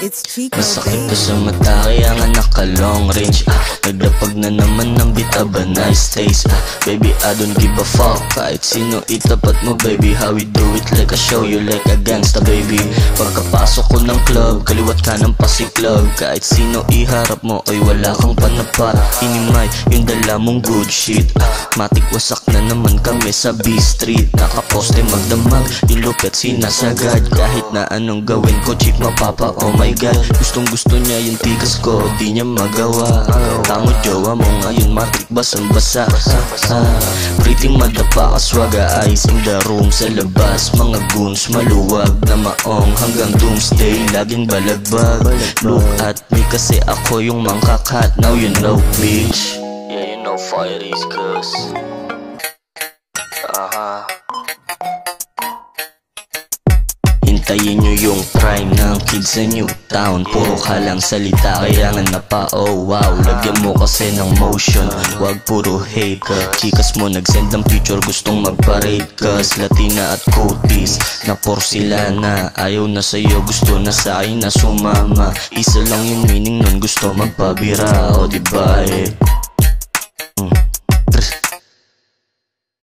It's Chico, Masakit to sa mata kaya nga naka long range. Nagdapag na naman ng bitaba, nice taste. Baby I don't give a fuck kahit sino itapat mo baby. How we do it like a show, you like a gangsta baby. Pagkapasok ko ng club, kaliwat ka ng pasiklab. Kahit sino iharap mo ay wala kang panapat. Inimay yung dala mong good shit. Matik wasak na naman kami sa B-Street. Nakaposte magdamag, yung lupet sinasagad. Kahit na anong gawin ko chick mapapa, oh my god. Gustong gusto niya yung tigas ko, di niya magawa. Tamo jowa mo ngayon matik basang basa. Pretty madapa kaswaga eyes in the room sa labas. Mga goons maluwag na maong hanggang doomsday. Laging balagbag. Look at me kasi ako yung mangkakat. Now you know bitch. Yeah you know fire is cuz. Hintayin nyo yung prime ng kids sa new town. Puro ka lang salita kaya nga napa oh wow. Lagyan mo kasi ng motion, wag puro hate. Chikas mo nagsend ng picture gustong magparade. Kas Latina at Cotis na porcelana. Ayaw na sa'yo gusto na sa'kin na sumama. Isa lang yung meaning nun gusto magpabira. O diba